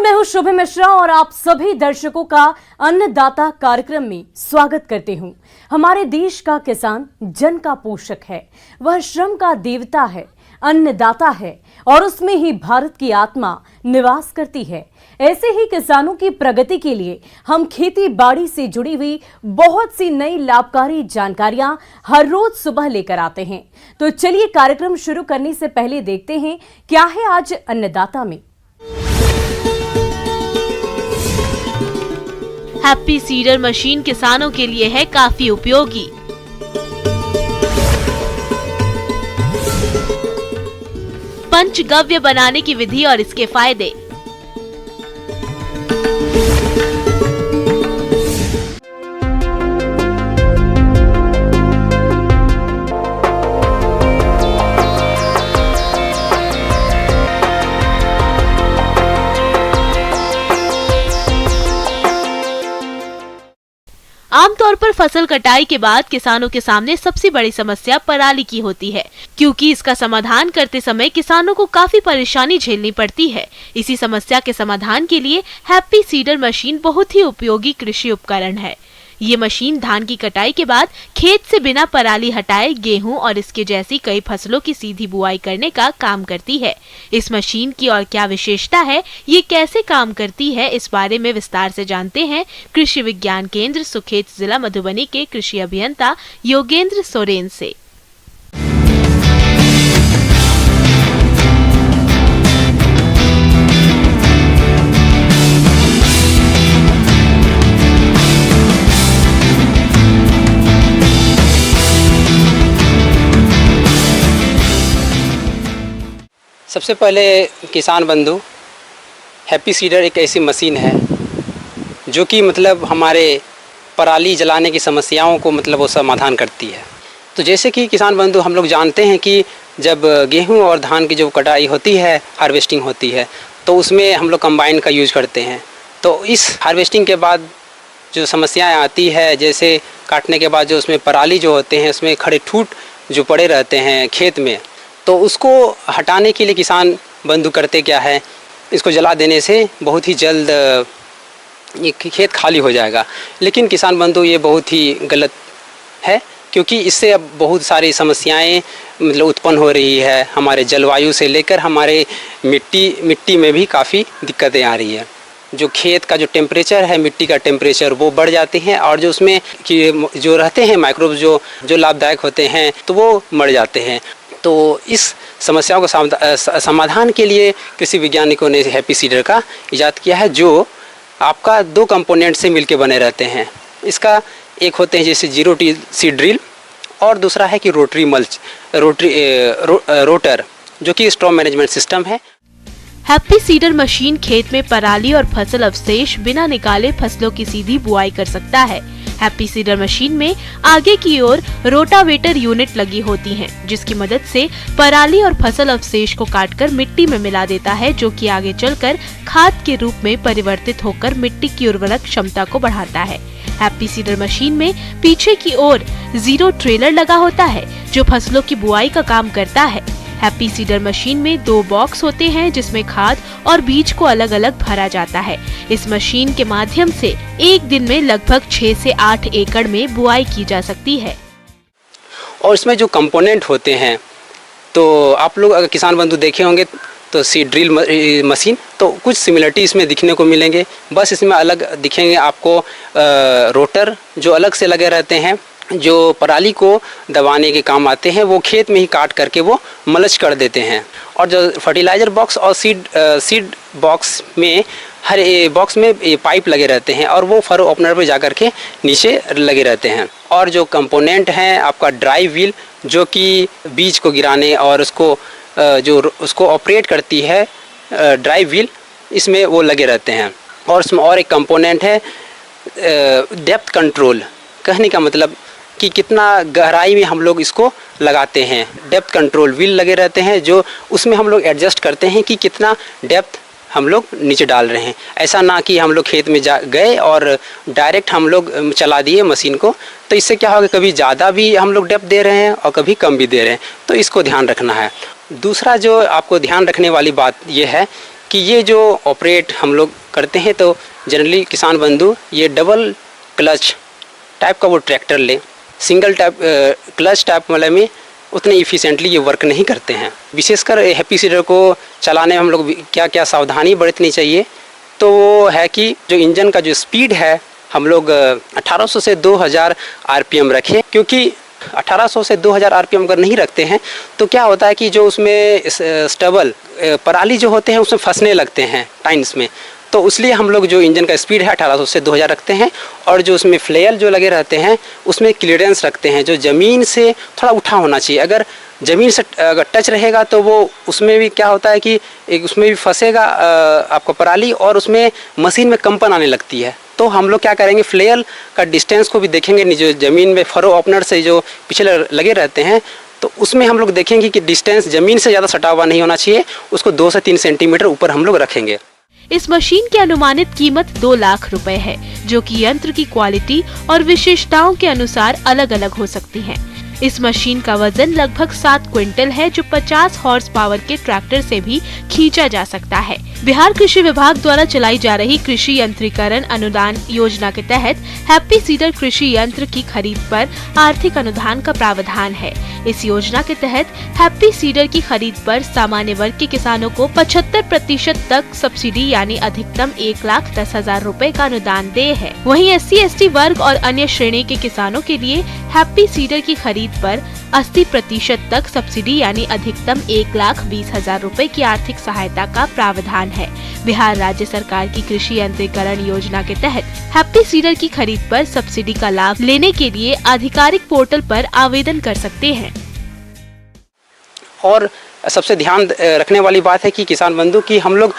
मैं हूं शुभ मिश्रा और आप सभी दर्शकों का अन्नदाता कार्यक्रम में स्वागत करती हूं। हमारे देश का किसान जन का पोषक है, वह श्रम का देवता है, अन्नदाता है और उसमें ही भारत की आत्मा निवास करती है। ऐसे ही किसानों की प्रगति के लिए हम खेती बाड़ी से जुड़ी हुई बहुत सी नई लाभकारी जानकारियां हर रोज सुबह लेकर आते हैं। तो चलिए कार्यक्रम शुरू करने से पहले देखते हैं क्या है आज अन्नदाता में। हैप्पी सीडर मशीन किसानों के लिए है काफी उपयोगी। पंचगव्य बनाने की विधि और इसके फायदे। आमतौर पर फसल कटाई के बाद किसानों के सामने सबसे बड़ी समस्या पराली की होती है, क्योंकि इसका समाधान करते समय किसानों को काफी परेशानी झेलनी पड़ती है। इसी समस्या के समाधान के लिए हैप्पी सीडर मशीन बहुत ही उपयोगी कृषि उपकरण है। ये मशीन धान की कटाई के बाद खेत से बिना पराली हटाए गेहूं और इसके जैसी कई फसलों की सीधी बुआई करने का काम करती है। इस मशीन की और क्या विशेषता है, ये कैसे काम करती है, इस बारे में विस्तार से जानते हैं कृषि विज्ञान केंद्र सुखेत जिला मधुबनी के कृषि अभियंता योगेंद्र सोरेन से। सबसे पहले किसान बंधु, हैप्पी सीडर एक ऐसी मशीन है जो कि मतलब हमारे पराली जलाने की समस्याओं को मतलब वो समाधान करती है। तो जैसे कि किसान बंधु हम लोग जानते हैं कि जब गेहूं और धान की जो कटाई होती है, हार्वेस्टिंग होती है, तो उसमें हम लोग कंबाइन का यूज करते हैं। तो इस हार्वेस्टिंग के बाद जो समस्याएँ आती है, जैसे काटने के बाद जो उसमें पराली जो होते हैं, उसमें खड़े ठूट जो पड़े रहते हैं खेत में, तो उसको हटाने के लिए किसान बंधु करते क्या है, इसको जला देने से बहुत ही जल्द ये खेत खाली हो जाएगा। लेकिन किसान बंधु ये बहुत ही गलत है, क्योंकि इससे अब बहुत सारी समस्याएं मतलब उत्पन्न हो रही है। हमारे जलवायु से लेकर हमारे मिट्टी में भी काफ़ी दिक्कतें आ रही है। जो खेत का जो टेम्परेचर है, मिट्टी का टेम्परेचर, वो बढ़ जाते हैं और जो उसमें कि जो रहते हैं माइक्रोब जो लाभदायक होते हैं, तो वो मर जाते हैं। तो इस समस्याओं को समाधान के लिए कृषि वैज्ञानिकों ने हैप्पी सीडर का इजाद किया है, जो आपका दो कंपोनेंट से मिलके बने रहते हैं। इसका एक होते हैं जैसे जीरो टी सीड ड्रिल और दूसरा है कि रोटरी मल्च रोटर, जो कि स्ट्रॉ मैनेजमेंट सिस्टम है। हैप्पी सीडर मशीन खेत में पराली और फसल अवशेष बिना निकाले फसलों की सीधी बुआई कर सकता है। हैप्पी सीडर मशीन में आगे की ओर रोटावेटर यूनिट लगी होती हैं, जिसकी मदद से पराली और फसल अवशेष को काटकर मिट्टी में मिला देता है, जो कि आगे चलकर खाद के रूप में परिवर्तित होकर मिट्टी की उर्वरक क्षमता को बढ़ाता है। हैप्पी सीडर मशीन में पीछे की ओर जीरो ट्रेलर लगा होता है, जो फसलों की बुआई का काम करता है। हैप्पी सीडर मशीन में दो बॉक्स होते हैं, जिसमें खाद और बीज को अलग अलग भरा जाता है। इस मशीन के माध्यम से एक दिन में लगभग 6 से 8 एकड़ में बुआई की जा सकती है। और इसमें जो कंपोनेंट होते हैं, तो आप लोग अगर किसान बंधु देखे होंगे तो सीड ड्रिल मशीन, तो कुछ सिमिलरिटी इसमें दिखने को मिलेंगे। बस इसमें अलग दिखेंगे आपको रोटर जो अलग से लगे रहते हैं, जो पराली को दबाने के काम आते हैं, वो खेत में ही काट करके वो मल्च कर देते हैं। और जो फर्टिलाइज़र बॉक्स और सीड बॉक्स में हर बॉक्स में ये पाइप लगे रहते हैं और वो फरो ओपनर पे जा कर के नीचे लगे रहते हैं। और जो कंपोनेंट हैं आपका ड्राई व्हील, जो कि बीज को गिराने और उसको ऑपरेट करती है ड्राई व्हील, इसमें वो लगे रहते हैं। और उसमें और एक कंपोनेंट है डेप्थ कंट्रोल। कहने का मतलब कि कितना गहराई में हम लोग इसको लगाते हैं। डेप्थ कंट्रोल व्हील लगे रहते हैं, जो उसमें हम लोग एडजस्ट करते हैं कि कितना डेप्थ हम लोग नीचे डाल रहे हैं। ऐसा ना कि हम लोग खेत में गए और डायरेक्ट हम लोग चला दिए मशीन को, तो इससे क्या होगा, कभी ज़्यादा भी हम लोग डेप्थ दे रहे हैं और कभी कम भी दे रहे हैं। तो इसको ध्यान रखना है। दूसरा जो आपको ध्यान रखने वाली बात ये है कि ये जो ऑपरेट हम लोग करते हैं, तो जनरली किसान बंधु ये डबल क्लच टाइप का वो ट्रैक्टर ले, सिंगल टाइप क्लच टाइप वाले में उतने इफ़िशेंटली ये वर्क नहीं करते हैं। विशेषकर हैप्पी सीडर को चलाने में हम लोग क्या क्या सावधानी बरतनी चाहिए, तो वो है कि जो इंजन का जो स्पीड है हम लोग 1800 से 2000 आरपीएम रखें, क्योंकि 1800 से 2000 आरपीएम अगर नहीं रखते हैं तो क्या होता है कि जो उसमें स्टबल पराली जो होते हैं उसमें फंसने लगते हैं टाइन्स में, तो इसलिए हम लोग जो इंजन का स्पीड है 1800 से 2000 रखते हैं। और जो उसमें फ्लेयर जो लगे रहते हैं उसमें क्लियरेंस रखते हैं, जो ज़मीन से थोड़ा उठा होना चाहिए। अगर ज़मीन से अगर टच रहेगा तो वो उसमें भी क्या होता है कि उसमें भी फंसेगा आपको पराली, और उसमें मशीन में कंपन आने लगती है। तो हम लोग क्या करेंगे, फ्लेयर का डिस्टेंस को भी देखेंगे, जो ज़मीन में फरो ओपनर से जो पिछले लगे रहते हैं तो उसमें हम लोग देखेंगे कि डिस्टेंस ज़मीन से ज़्यादा सटा हुआ नहीं होना चाहिए, उसको 2 से 3 सेंटीमीटर ऊपर हम लोग रखेंगे। इस मशीन की अनुमानित कीमत 2 लाख रुपए है, जो कि यंत्र की क्वालिटी और विशेषताओं के अनुसार अलग अलग हो सकती है। इस मशीन का वजन लगभग 7 क्विंटल है, जो 50 हॉर्स पावर के ट्रैक्टर से भी खींचा जा सकता है। बिहार कृषि विभाग द्वारा चलाई जा रही कृषि यंत्रीकरण अनुदान योजना के तहत हैप्पी सीडर कृषि यंत्र की खरीद पर आर्थिक अनुदान का प्रावधान है। इस योजना के तहत हैप्पी सीडर की खरीद पर सामान्य वर्ग के किसानों को 75% तक सब्सिडी यानी अधिकतम 1,10,000 रुपए का अनुदान देय है। वहीं SC/ST वर्ग और अन्य श्रेणी के किसानों के लिए हैप्पी सीडर की खरीद पर 80% तक सब्सिडी यानी अधिकतम 1,20,000 रुपए की आर्थिक सहायता का प्रावधान है। बिहार राज्य सरकार की कृषि यंत्रीकरण योजना के तहत हैप्पी सीडर की खरीद पर सब्सिडी का लाभ लेने के लिए आधिकारिक पोर्टल पर आवेदन कर सकते हैं। और सबसे ध्यान रखने वाली बात है कि किसान बंधु की हम लोग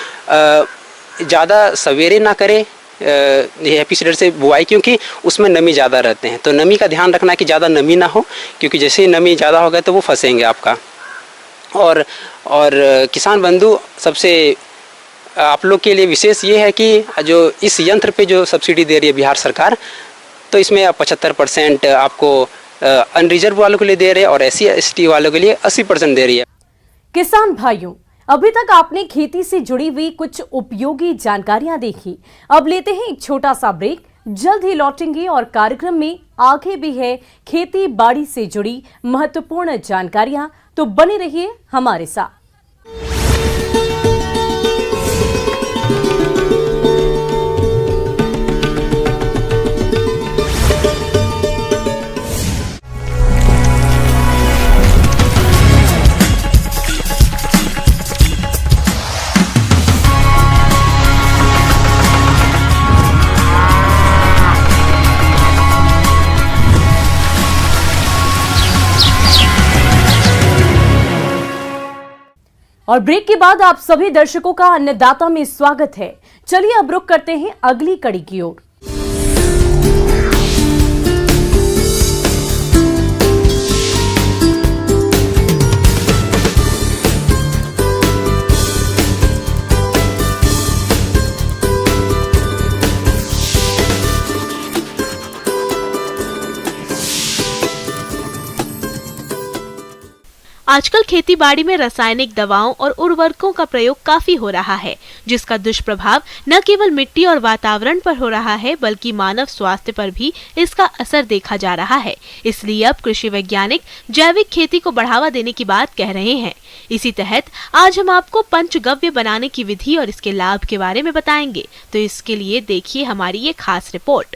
ज़्यादा सवेरे ना करें हैप्पी सीडर से बुआई, क्योंकि उसमें नमी ज़्यादा रहते हैं। तो नमी का ध्यान रखना है कि ज़्यादा नमी ना हो, क्योंकि जैसे ही नमी ज़्यादा होगा तो वो फंसेंगे आपका। और किसान बंधु सबसे आप लोग के लिए विशेष ये है कि जो इस यंत्र पे जो सब्सिडी दे रही है बिहार सरकार, तो इसमें 75% आपको अनरिजर्व वालों के लिए दे रहे हैं और SC/ST वालों के लिए 80% दे रही है। किसान भाइयों, अभी तक आपने खेती से जुड़ी हुई कुछ उपयोगी जानकारियां देखी। अब लेते हैं एक छोटा सा ब्रेक, जल्द ही लौटेंगे और कार्यक्रम में आगे भी है खेती बाड़ी से जुड़ी महत्वपूर्ण जानकारियां, तो बने रहिए हमारे साथ। और ब्रेक के बाद आप सभी दर्शकों का अन्नदाता में स्वागत है। चलिए अब रुक करते हैं अगली कड़ी की ओर। आजकल खेती बाड़ी में रासायनिक दवाओं और उर्वरकों का प्रयोग काफी हो रहा है, जिसका दुष्प्रभाव न केवल मिट्टी और वातावरण पर हो रहा है बल्कि मानव स्वास्थ्य पर भी इसका असर देखा जा रहा है। इसलिए अब कृषि वैज्ञानिक जैविक खेती को बढ़ावा देने की बात कह रहे हैं। इसी तहत आज हम आपको पंचगव्य बनाने की विधि और इसके लाभ के बारे में बताएंगे, तो इसके लिए देखिए हमारी ये खास रिपोर्ट।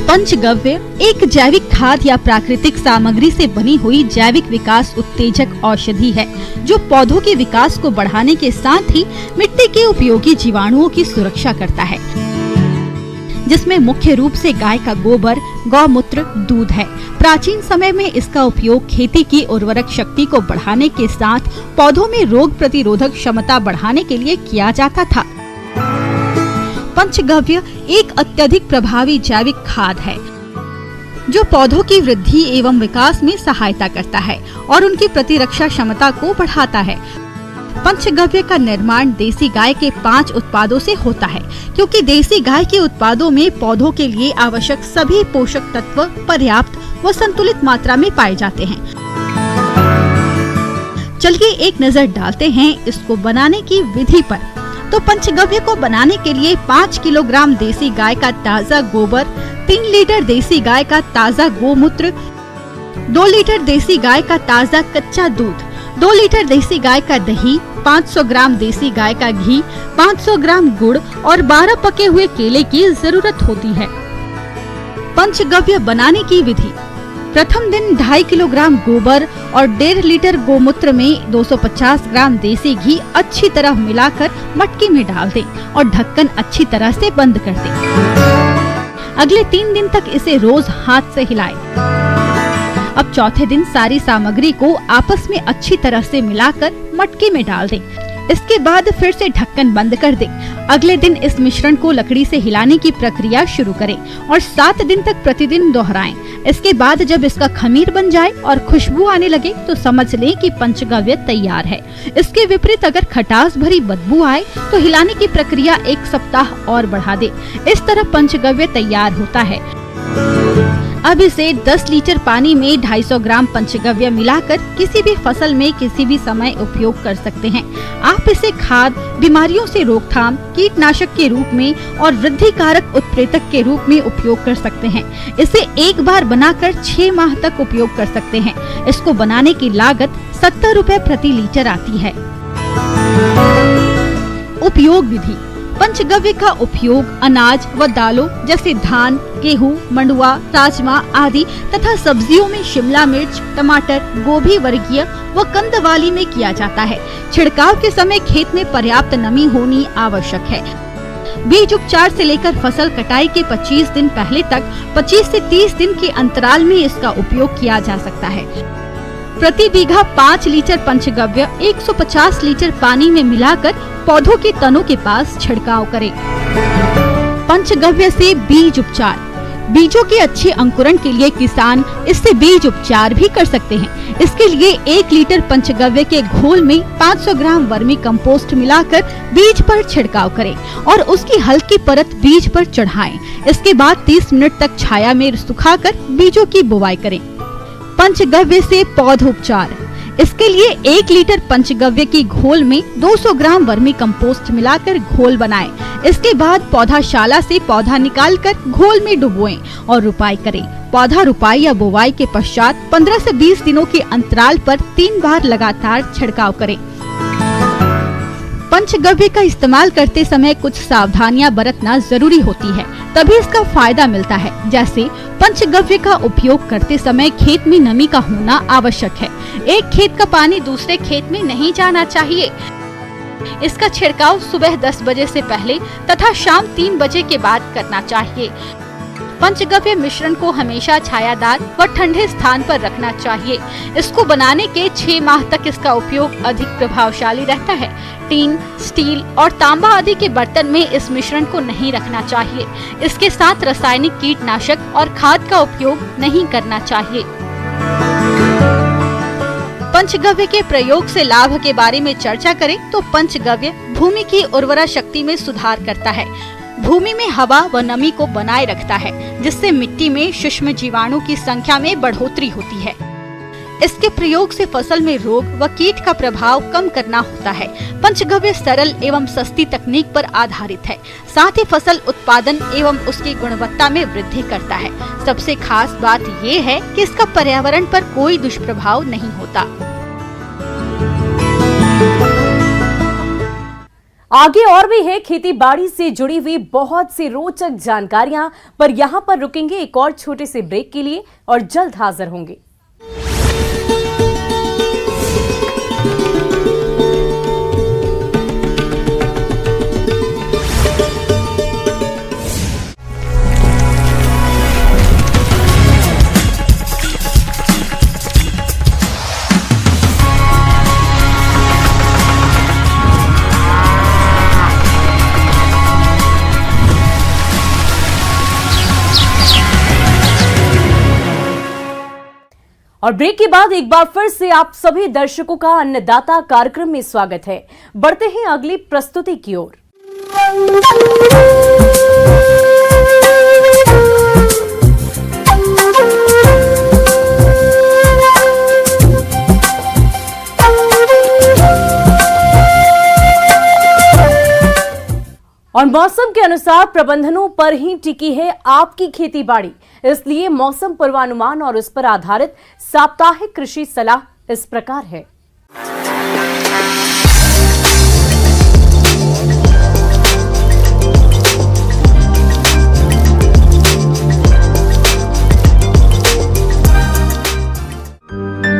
पंचगव्य एक जैविक खाद या प्राकृतिक सामग्री से बनी हुई जैविक विकास उत्तेजक औषधि है, जो पौधों के विकास को बढ़ाने के साथ ही मिट्टी के उपयोगी जीवाणुओं की सुरक्षा करता है, जिसमें मुख्य रूप से गाय का गोबर, गौमूत्र, दूध है। प्राचीन समय में इसका उपयोग खेती की उर्वरक शक्ति को बढ़ाने के साथ पौधों में रोग प्रतिरोधक क्षमता बढ़ाने के लिए किया जाता था। पंचगव्य एक अत्यधिक प्रभावी जैविक खाद है। जो पौधों की वृद्धि एवं विकास में सहायता करता है और उनकी प्रतिरक्षा क्षमता को बढ़ाता है। पंचगव्य का निर्माण देसी गाय के 5 उत्पादों से होता है, क्योंकि देसी गाय के उत्पादों में पौधों के लिए आवश्यक सभी पोषक तत्व पर्याप्त व संतुलित मात्रा में पाए जाते हैं। चलिए एक नजर डालते हैं इसको बनाने की विधि पर। तो पंचगव्य को बनाने के लिए 5 किलोग्राम देसी गाय का ताज़ा गोबर, 3 लीटर देसी गाय का ताज़ा गोमूत्र, 2 लीटर देसी गाय का ताज़ा कच्चा दूध, 2 लीटर देसी गाय का दही, 500 ग्राम देसी गाय का घी, 500 ग्राम गुड़ और 12 पके हुए केले की जरूरत होती है। पंचगव्य बनाने की विधि। प्रथम दिन 2.5 किलोग्राम गोबर और 1.5 लीटर गोमूत्र में 250 ग्राम देसी घी अच्छी तरह मिलाकर मटकी में डाल दें और ढक्कन अच्छी तरह से बंद कर दें। अगले 3 दिन तक इसे रोज हाथ से हिलाएं। अब चौथे दिन सारी सामग्री को आपस में अच्छी तरह से मिलाकर मटकी में डाल दें। इसके बाद फिर से ढक्कन बंद कर दें। अगले दिन इस मिश्रण को लकड़ी से हिलाने की प्रक्रिया शुरू करें और 7 दिन तक प्रतिदिन दोहराएं। इसके बाद जब इसका खमीर बन जाए और खुशबू आने लगे तो समझ लें कि पंचगव्य तैयार है। इसके विपरीत अगर खटास भरी बदबू आए तो हिलाने की प्रक्रिया 1 सप्ताह और बढ़ा दें। इस तरह पंचगव्य तैयार होता है। अब इसे 10 लीटर पानी में 250 ग्राम पंचगव्य मिलाकर किसी भी फसल में किसी भी समय उपयोग कर सकते हैं। आप इसे खाद, बीमारियों से रोकथाम, कीटनाशक के रूप में और वृद्धि कारक उत्प्रेरक के रूप में उपयोग कर सकते हैं। इसे एक बार बनाकर 6 माह तक उपयोग कर सकते हैं। इसको बनाने की लागत 70 रुपए प्रति लीटर आती है। उपयोग विधि। पंचगव्य का उपयोग अनाज व दालों जैसे धान, गेहूं, मंडुआ, राजमा आदि तथा सब्जियों में शिमला मिर्च, टमाटर, गोभी वर्गीय व कंदवाली में किया जाता है। छिड़काव के समय खेत में पर्याप्त नमी होनी आवश्यक है। बीज उपचार से लेकर फसल कटाई के 25 दिन पहले तक 25 से 30 दिन के अंतराल में इसका उपयोग किया जा सकता है। प्रति बीघा 5 लीटर पंचगव्य 150 लीटर पानी में मिलाकर पौधों के तनों के पास छिड़काव करें। पंचगव्य से बीज उपचार। बीजों के अच्छे अंकुरण के लिए किसान इससे बीज उपचार भी कर सकते हैं। इसके लिए 1 लीटर पंचगव्य के घोल में 500 ग्राम वर्मी कंपोस्ट मिलाकर बीज पर छिड़काव करें और उसकी हल्की परत बीज पर चढ़ाएं। इसके बाद 30 मिनट तक छाया में सुखाकर बीजों की बुवाई करें। पंचगव्य से पौधोपचार। इसके लिए 1 लीटर पंचगव्य की घोल में 200 ग्राम वर्मी कंपोस्ट मिलाकर घोल बनाएं। इसके बाद पौधाशाला से पौधा निकालकर घोल में डुबोएं और रुपाई करें। पौधा रुपाई या बुवाई के पश्चात 15 से 20 दिनों के अंतराल पर 3 बार लगातार छिड़काव करें। पंचगव्य का इस्तेमाल करते समय कुछ सावधानियां बरतना जरूरी होती है, तभी इसका फायदा मिलता है। जैसे पंचगव्य का उपयोग करते समय खेत में नमी का होना आवश्यक है। एक खेत का पानी दूसरे खेत में नहीं जाना चाहिए। इसका छिड़काव सुबह 10 बजे से पहले तथा शाम 3 बजे के बाद करना चाहिए। पंचगव्य मिश्रण को हमेशा छायादार व ठंडे स्थान पर रखना चाहिए। इसको बनाने के 6 माह तक इसका उपयोग अधिक प्रभावशाली रहता है। टीन, स्टील और तांबा आदि के बर्तन में इस मिश्रण को नहीं रखना चाहिए। इसके साथ रासायनिक कीटनाशक और खाद का उपयोग नहीं करना चाहिए। पंचगव्य के प्रयोग से लाभ के बारे में चर्चा करें तो पंचगव्य भूमि की उर्वरा शक्ति में सुधार करता है। भूमि में हवा व नमी को बनाए रखता है, जिससे मिट्टी में सूक्ष्म जीवाणु की संख्या में बढ़ोतरी होती है। इसके प्रयोग से फसल में रोग व कीट का प्रभाव कम करना होता है। पंचगव्य सरल एवं सस्ती तकनीक पर आधारित है, साथ ही फसल उत्पादन एवं उसकी गुणवत्ता में वृद्धि करता है। सबसे खास बात ये है कि इसका पर्यावरण पर कोई दुष्प्रभाव नहीं होता। आगे और भी है खेती बाड़ी से जुड़ी हुई बहुत सी रोचक जानकारियां, पर यहां पर रुकेंगे एक और छोटे से ब्रेक के लिए और जल्द हाजिर होंगे। और ब्रेक के बाद एक बार फिर से आप सभी दर्शकों का अन्नदाता कार्यक्रम में स्वागत है। बढ़ते हैं अगली प्रस्तुति की ओर। और मौसम के अनुसार प्रबंधनों पर ही टिकी है आपकी खेती बाड़ी, इसलिए मौसम पूर्वानुमान और उस पर आधारित साप्ताहिक कृषि सलाह इस प्रकार है।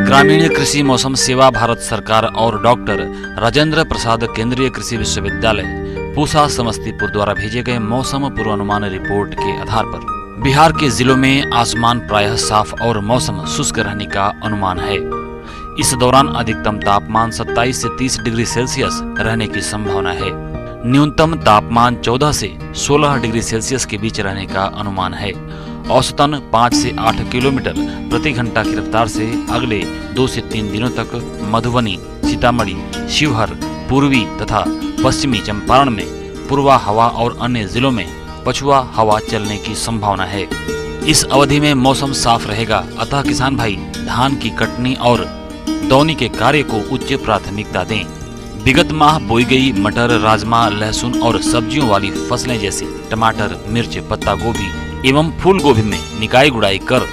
ग्रामीण कृषि मौसम सेवा भारत सरकार और डॉक्टर राजेंद्र प्रसाद केंद्रीय कृषि विश्वविद्यालय पूसा समस्तीपुर द्वारा भेजे गए मौसम पूर्वानुमान रिपोर्ट के आधार पर बिहार के जिलों में आसमान प्रायः साफ और मौसम शुष्क रहने का अनुमान है। इस दौरान अधिकतम तापमान 27 से 30 डिग्री सेल्सियस रहने की संभावना है। न्यूनतम तापमान 14 से 16 डिग्री सेल्सियस के बीच रहने का अनुमान है। औसतन 5 से 8 किलोमीटर प्रति घंटा की रफ्तार से अगले 2 से 3 दिनों तक मधुबनी, सीतामढ़ी, शिवहर, पूर्वी तथा पश्चिमी चंपारण में पूर्वा हवा और अन्य जिलों में पछुआ हवा चलने की संभावना है। इस अवधि में मौसम साफ रहेगा, अतः किसान भाई धान की कटनी और दौनी के कार्य को उच्च प्राथमिकता दें। विगत माह बोई गई मटर, राजमा, लहसुन और सब्जियों वाली फसलें जैसे टमाटर, मिर्च, पत्ता गोभी एवं फूल गोभी में निकाई गुड़ाई कर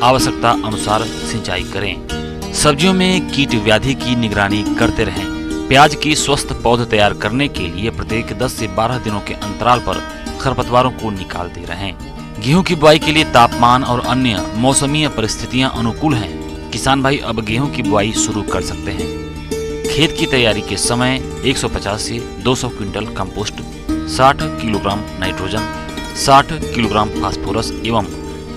आवश्यकता अनुसार सिंचाई करें। सब्जियों में कीट व्याधि की निगरानी करते रहें। प्याज की स्वस्थ पौध तैयार करने के लिए प्रत्येक 10 से 12 दिनों के अंतराल पर खरपतवारों को निकालते रहें। गेहूं की बुआई के लिए तापमान और अन्य मौसमीय परिस्थितियां अनुकूल हैं। किसान भाई अब गेहूं की बुआई शुरू कर सकते हैं। खेत की तैयारी के समय 150 से 200 quintal compost, 60 kilogram nitrogen, 60 kilogram phosphorus एवं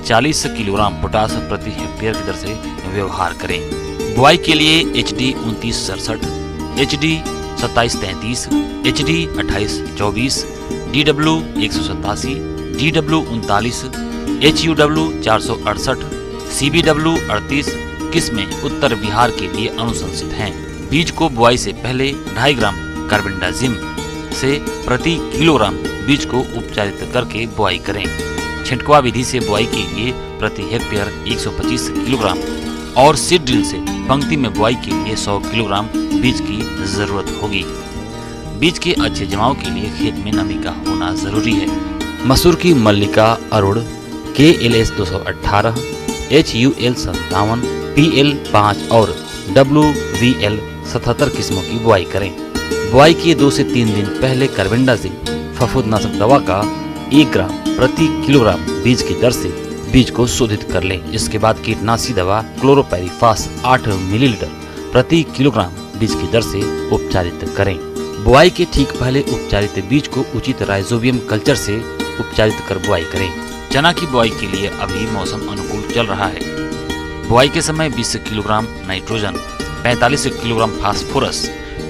40 किलोग्राम पोटास प्रति हेक्टेयर की दर से व्यवहार करें। बुआई के लिए HD 2967, HD 2733, HD 2824, DW 187, DW 39, HUW 468, CBW 38 किस्में उत्तर बिहार के लिए अनुशंसित हैं। बीज को बुआई से पहले 2.5 ग्राम कार्बेंडाजिम से प्रति किलोग्राम बीज को उपचारित करके बुआई करें। छिटकवा विधि से बुआई के लिए प्रति हेक्टेयर 125 किलोग्राम और सीड ड्रिल से पंक्ति में बुआई के लिए 100 किलोग्राम बीज की जरूरत होगी। बीज के अच्छे जमाव के लिए खेत में नमी का होना जरूरी है। मसूर की मल्लिका अरुण KLS 218, HUL 57, PL 5 और WVL 77 किस्मों की बुआई करें। बुआई के 2 से 3 दिन पहले कार्बेंडाजिम फफूंदनाशक दवा का 1 ग्राम प्रति किलोग्राम बीज की दर से बीज को शोधित कर लें। इसके बाद कीटनाशी दवा क्लोरोपाइरीफास 8 मिलीलीटर प्रति किलोग्राम बीज की दर से उपचारित करें। बुआई के ठीक पहले उपचारित बीज को उचित राइजोबियम कल्चर से उपचारित कर बुआई करें। चना की बुआई के लिए अभी मौसम अनुकूल चल रहा है। बुआई के समय 20 kilogram nitrogen, 45 kilogram phosphorus,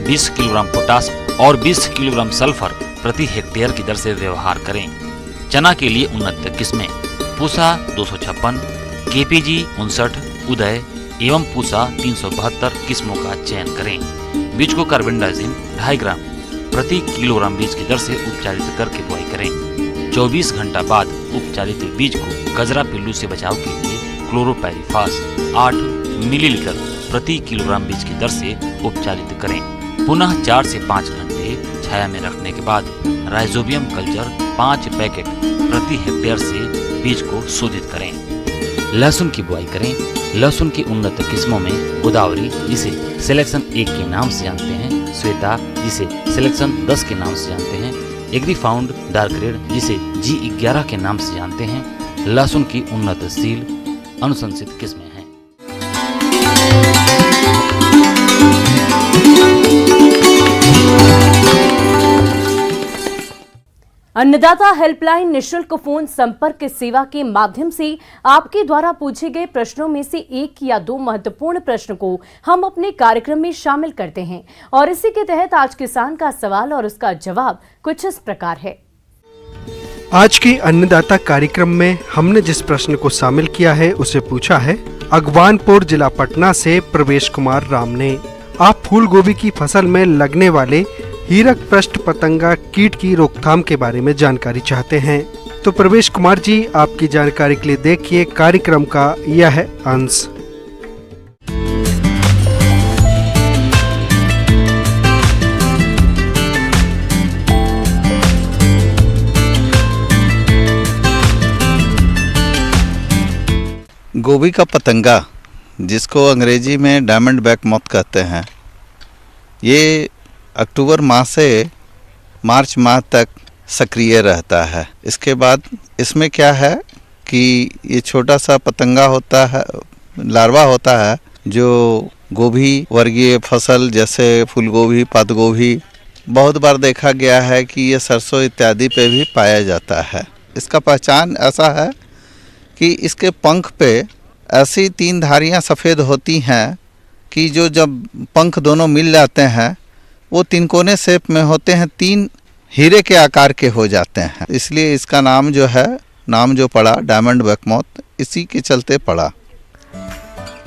20 kilogram potash और 20 किलोग्राम सल्फर प्रति हेक्टेयर की दर से व्यवहार करें। चना के लिए उन्नत किस्में पूसा 256, KPG 59, उदय एवं पूसा 372 किस्मों का चयन करें। बीज को कार्बेंडाजिम 2.5 ग्राम प्रति किलोग्राम बीज की दर से उपचारित करके बुआई करें। 24 घंटा बाद उपचारित बीज को गजरा पिल्लू से बचाव के लिए क्लोरोपाइरीफास 8 मिलीलीटर प्रति किलोग्राम बीज की दर से उपचारित करें। पुनः 4 से 5 घंटे छाया में रखने के बाद राइजोबियम कल्चर 5 पैकेट प्रति हेक्टेयर से बीज को शोधित करें। लहसुन की बुआई करें। लहसुन की उन्नत किस्मों में गोदावरी जिसे सिलेक्शन 1 के नाम से जानते हैं, श्वेता जिसे सिलेक्शन 10 के नाम से जानते हैं, एग्रीफाउंड डार्क रेड जिसे G11 के नाम से जानते हैं, लहसुन की उन्नतशील अनुशंसित किस्में हैं। अन्नदाता हेल्पलाइन निशुल्क फोन संपर्क सेवा के माध्यम से आपके द्वारा पूछे गए प्रश्नों में से 1 या 2 महत्वपूर्ण प्रश्न को हम अपने कार्यक्रम में शामिल करते हैं और इसी के तहत आज किसान का सवाल और उसका जवाब कुछ इस प्रकार है। आज के अन्नदाता कार्यक्रम में हमने जिस प्रश्न को शामिल किया है उसे पूछा है, अगवानपुर जिला पटना से प्रवेश कुमार राम ने। आप फूल गोभी की फसल में लगने वाले हीरक पृष्ठ पतंगा कीट की रोकथाम के बारे में जानकारी चाहते हैं तो प्रवेश कुमार जी, आपकी जानकारी के लिए देखिए कार्यक्रम का यह अंश। गोभी का पतंगा, जिसको अंग्रेजी में डायमंड बैक मॉथ कहते हैं, ये अक्टूबर माह से मार्च माह तक सक्रिय रहता है। इसके बाद इसमें क्या है कि ये छोटा सा पतंगा होता है, लार्वा होता है, जो गोभी वर्गीय फसल जैसे फूलगोभी, पात गोभी, बहुत बार देखा गया है कि ये सरसों इत्यादि पे भी पाया जाता है। इसका पहचान ऐसा है कि इसके पंख पे ऐसी 3 धारियां सफ़ेद होती हैं कि जो जब पंख दोनों मिल जाते हैं वो 3 कोने शेप में होते हैं, 3 हीरे के आकार के हो जाते हैं। इसलिए इसका नाम जो पड़ा डायमंड बैक मॉथ, इसी के चलते पड़ा।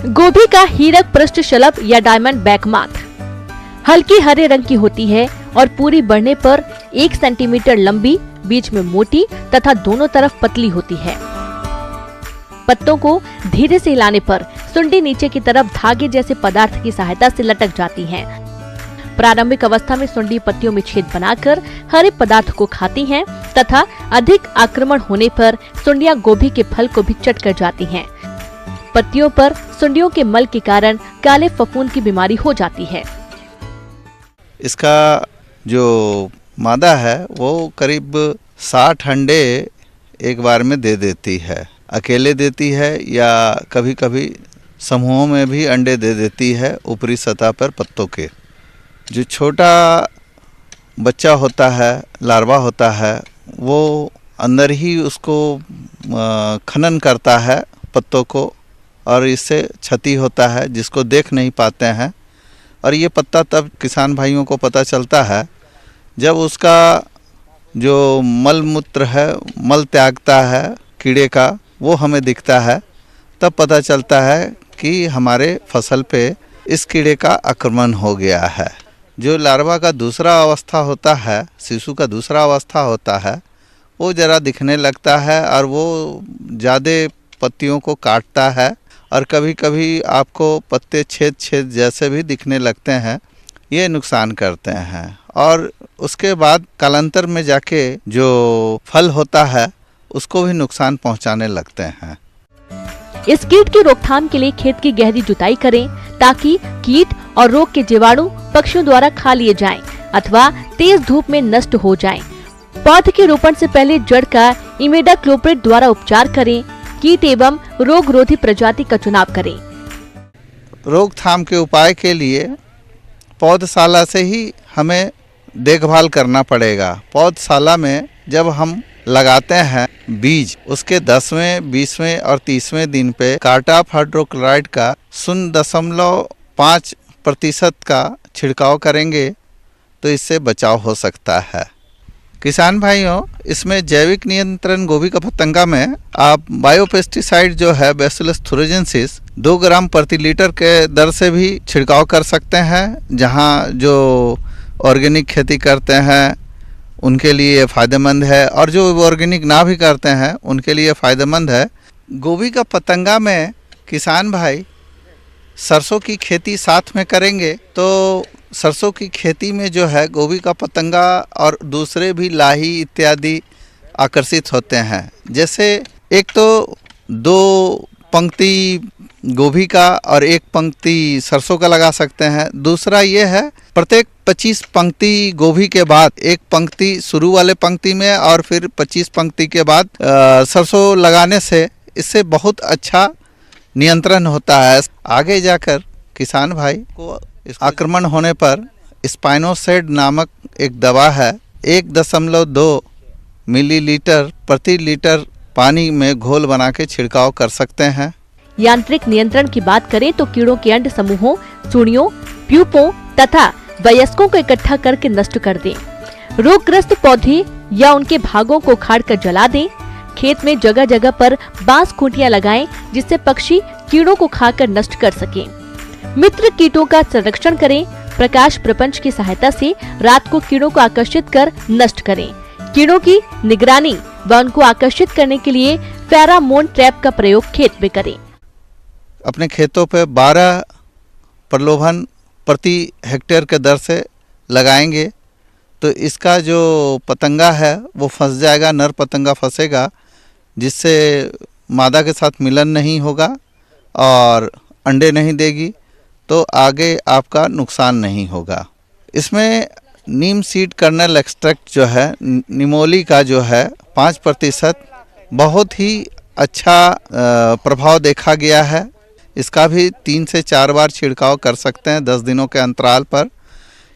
गोभी का हीरक पृष्ठ शलभ या डायमंड बैक मॉथ हल्की हरे रंग की होती है और पूरी बढ़ने पर 1 सेंटीमीटर लंबी, बीच में मोटी तथा दोनों तरफ पतली होती है। पत्तों को धीरे से हिलाने पर सुंडी नीचे की तरफ धागे जैसे पदार्थ की सहायता से लटक जाती हैं। प्रारंभिक अवस्था में सुंडी पत्तियों में छेद बनाकर हरे पदार्थ को खाती हैं तथा अधिक आक्रमण होने पर सुंडियां गोभी के फल को भी चट कर जाती हैं। पत्तियों पर सुंडियों के मल के कारण काले फफूंद की बीमारी हो जाती है। इसका जो मादा है वो करीब 60 अंडे एक बार में दे देती है। अकेले देती है या कभी कभी समूहों में भी अंडे दे देती है ऊपरी सतह पर पत्तों के। जो छोटा बच्चा होता है, लार्वा होता है, वो अंदर ही उसको खनन करता है पत्तों को और इससे क्षति होता है जिसको देख नहीं पाते हैं। और ये पत्ता तब किसान भाइयों को पता चलता है जब उसका जो मल मूत्र है, मल त्यागता है कीड़े का, वो हमें दिखता है। तब पता चलता है कि हमारे फसल पे इस कीड़े का आक्रमण हो गया है। जो लार्वा का दूसरा अवस्था होता है, शिशु का दूसरा अवस्था होता है, वो ज़रा दिखने लगता है और वो ज़्यादा पत्तियों को काटता है और कभी कभी आपको पत्ते छेद जैसे भी दिखने लगते हैं। ये नुकसान करते हैं और उसके बाद कालांतर में जाके जो फल होता है उसको भी नुकसान पहुंचाने लगते हैं। इस कीट की रोकथाम के लिए खेत की गहरी जुताई करें ताकि कीट और रोग के जीवाणु पक्षियों द्वारा खा लिए जाएं अथवा तेज धूप में नष्ट हो जाएं। पौध के रोपण से पहले जड़ का इमिडाक्लोप्रिड द्वारा उपचार करें। कीट एवं रोग रोधी प्रजाति का चुनाव करें। रोकथाम के उपाय के लिए पौधशाला से ही हमें देखभाल करना पड़ेगा। पौधशाला में जब हम लगाते हैं बीज, उसके 10वें, 20वें और 30वें दिन पे कार्टाप हाइड्रोक्लोराइड का 0.5% का छिड़काव करेंगे तो इससे बचाव हो सकता है। किसान भाइयों, इसमें जैविक नियंत्रण गोभी का पतंगा में आप बायोपेस्टिसाइड जो है बैसिलस थुरिजेंसिस 2 ग्राम प्रति लीटर के दर से भी छिड़काव कर सकते हैं। जहां जो ऑर्गेनिक खेती करते हैं उनके लिए फ़ायदेमंद है और जो ऑर्गेनिक ना भी करते हैं उनके लिए फ़ायदेमंद है। गोभी का पतंगा में किसान भाई सरसों की खेती साथ में करेंगे तो सरसों की खेती में जो है गोभी का पतंगा और दूसरे भी लाही इत्यादि आकर्षित होते हैं। जैसे एक तो 2 पंक्ति गोभी का और 1 पंक्ति सरसों का लगा सकते हैं। दूसरा ये है प्रत्येक 25 पंक्ति गोभी के बाद 1 पंक्ति शुरू वाले पंक्ति में और फिर 25 पंक्ति के बाद सरसों लगाने से इससे बहुत अच्छा नियंत्रण होता है। आगे जाकर किसान भाई को आक्रमण होने पर स्पाइनोसेड नामक एक दवा है, 1.2 मिलीलीटर प्रति लीटर पानी में घोल बना के छिड़काव कर सकते हैं। यांत्रिक नियंत्रण की बात करें तो कीड़ों के अंड समूहों, चूड़ियों, प्यूपों तथा वयस्कों को इकट्ठा करके नष्ट कर दें। रोगग्रस्त पौधे या उनके भागों को उखाड़ कर जला दें। खेत में जगह जगह पर बांस खूंटियां लगाएं, जिससे पक्षी कीड़ों को खाकर नष्ट कर सकें। मित्र कीटों का संरक्षण करें। प्रकाश प्रपंच की सहायता से रात को कीड़ों को आकर्षित कर नष्ट करें। कीड़ों की निगरानी व उनको आकर्षित करने के लिए फेरोमोन ट्रैप का प्रयोग खेत में करें। अपने खेतों पे 12 प्रलोभन प्रति हेक्टेयर के दर से लगाएंगे तो इसका जो पतंगा है वो फंस जाएगा, नर पतंगा फंसेगा, जिससे मादा के साथ मिलन नहीं होगा और अंडे नहीं देगी, तो आगे आपका नुकसान नहीं होगा। इसमें नीम सीड कर्नल एक्सट्रैक्ट जो है, निमोली का जो है 5% बहुत ही अच्छा प्रभाव देखा गया है। इसका भी 3 से 4 बार छिड़काव कर सकते हैं 10 दिनों के अंतराल पर।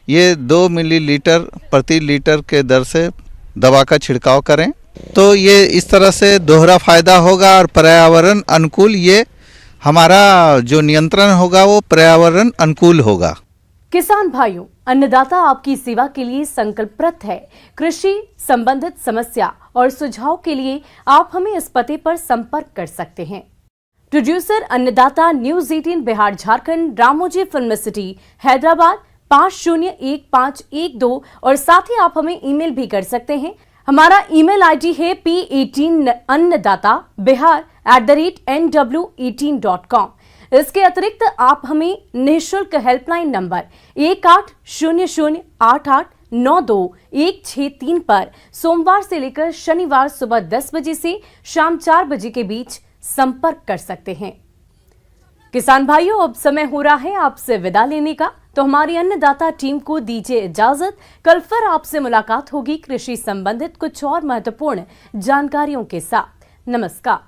ये 2 मिलीलीटर प्रति लीटर के दर से दवा का छिड़काव करें तो ये इस तरह से दोहरा फायदा होगा और पर्यावरण अनुकूल, ये हमारा जो नियंत्रण होगा वो पर्यावरण अनुकूल होगा। किसान भाइयों, अन्नदाता आपकी सेवा के लिए संकल्परत है। कृषि संबंधित समस्या और सुझाव के लिए आप हमें इस पते पर संपर्क कर सकते हैं। प्रोड्यूसर अन्नदाता, news 18 Bihar Jharkhand, Ramoji film city, Hyderabad 501512 और साथ ही आप हमें ईमेल भी कर सकते हैं। हमारा ईमेल आईडी है p18annadatabihar@nw18.com। इसके अतिरिक्त आप हमें निःशुल्क हेल्पलाइन नंबर 180088921663 पर सोमवार से लेकर शनिवार सुबह 10 बजे से शाम 4 बजे के बीच संपर्क कर सकते हैं। किसान भाइयों, अब समय हो रहा है आपसे विदा लेने का, तो हमारी अन्नदाता टीम को दीजिए इजाजत। कल फिर आपसे मुलाकात होगी कृषि संबंधित कुछ और महत्वपूर्ण जानकारियों के साथ। नमस्कार।